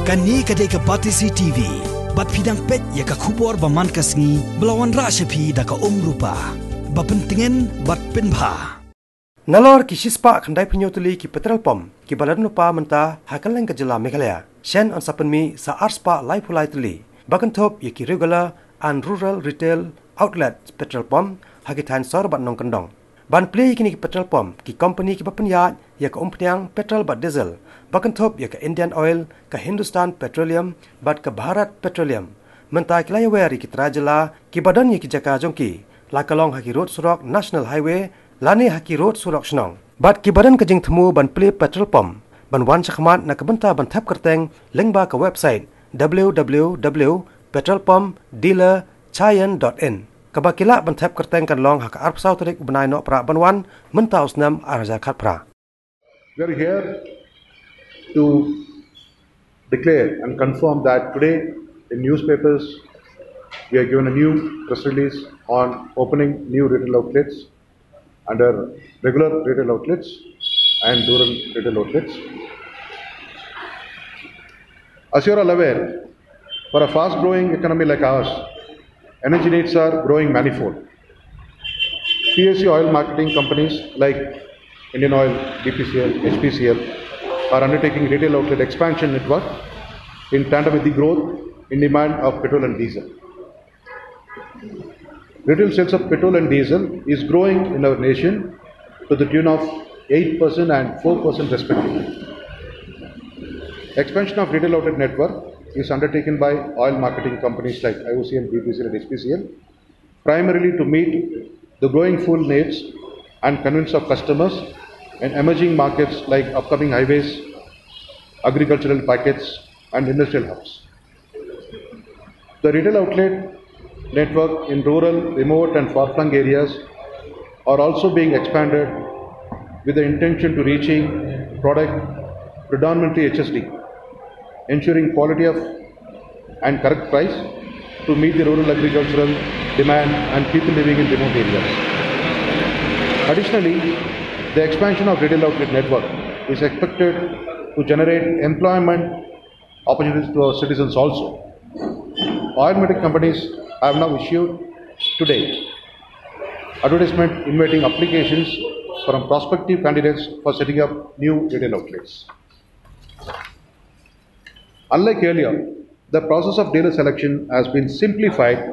Kani kadai ka Batisi TV. Bat pidang pet ya ka kubor baman kasngi belawan rasyapi da ka rupa. Bapentingan bat penpa. Nalor ki shispa khandai penyotuli ki Petrol pom ki badan lupa menta hakaleng ke jela Meghalaya. Shen on sapenmi sa arspa Lypa Tylli. Bakan top ya ki regular and rural retail outlet Petrol pom hakitan sor bat nong kendong. Ban Plie kini ki Petrol pom ki company ki bapenyat ya ka umpnyang petrol bat diesel. Bakan top ya ka Indian Oil ka Hindustan Petroleum bat ka Bharat Petroleum. Menta ki layaweri ki trajela ki badan ya ki jaka jongki. Lakalong haki road surok National Highway lani haki road surok Shnong. Bat ki badan kajing temu ban Plie Petrol pom. Ban wan sakhamat na kabenta ban tap kerteng lengba ke website www.petrolpumpdealerchayan.in. Kabakila ban tap kerteng kan long haka arp sau tarik benai no pra banwan menta usnam arja khat pra. We are here to declare and confirm that today in newspapers we are given a new press release on opening new retail outlets under regular retail outlets and rural retail outlets. As you are all aware, for a fast-growing economy like ours, energy needs are growing manifold. PSU oil marketing companies like Indian Oil, BPCL, HPCL are undertaking retail outlet expansion network in tandem with the growth in demand of petrol and diesel. Retail sales of petrol and diesel is growing in our nation to the tune of 8% and 4% respectively. Expansion of retail outlet network is undertaken by oil marketing companies like IOCL, BPCL and HPCL primarily to meet the growing fuel needs and convenience of customers in emerging markets like upcoming highways, agricultural packets and industrial hubs. The retail outlet network in rural, remote and far-flung areas are also being expanded with the intention to reaching product predominantly HSD, ensuring quality of and correct price to meet the rural agricultural demand and people living in remote areas. Additionally, the expansion of retail outlet network is expected to generate employment opportunities to our citizens also. Oil marketing companies have now issued today advertisement inviting applications from prospective candidates for setting up new retail outlets. Unlike earlier, the process of dealer selection has been simplified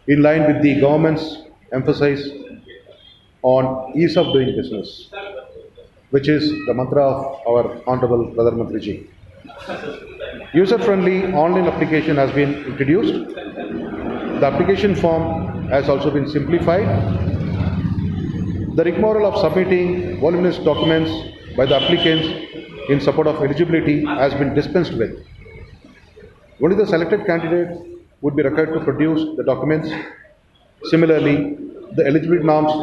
in line with the government's emphasis on ease of doing business, which is the mantra of our Honorable Brother Mantri Ji. User-friendly online application has been introduced. The application form has also been simplified. The rigmarole of submitting voluminous documents by the applicants in support of eligibility has been dispensed with. Only the selected candidate would be required to produce the documents. Similarly, the eligibility norms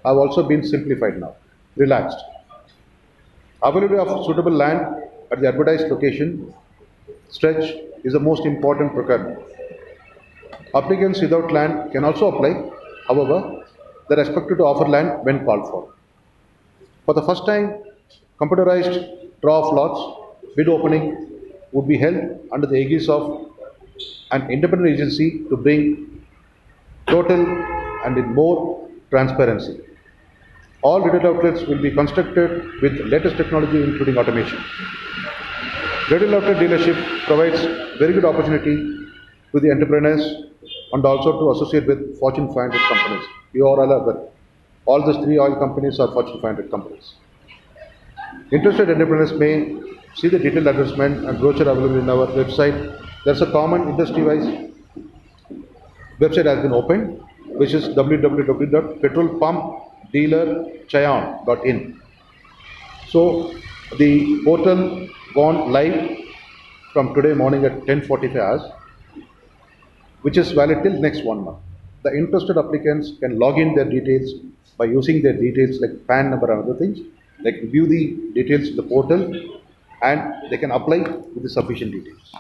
have also been simplified now, relaxed. Availability of suitable land at the advertised location stretch is the most important requirement. Applicants without land can also apply. However, they are expected to offer land when called for. For the first time, computerized draw of lots, bid opening would be held under the aegis of an independent agency to bring total and in more transparency. All retail outlets will be constructed with latest technology including automation. Retail outlet dealership provides very good opportunity to the entrepreneurs and also to associate with Fortune 500 companies. You are all aware. All these three oil companies are Fortune 500 companies. Interested entrepreneurs may see the detailed advertisement and brochure available in our website. There's a common industry-wise website has been opened, which is www.petrolpumpdealerchayan.in. So the portal gone live from today morning at 10:45 hours, which is valid till next 1 month. The interested applicants can log in their details by using their details like PAN number and other things. They can view the details in the portal and they can apply with the sufficient details.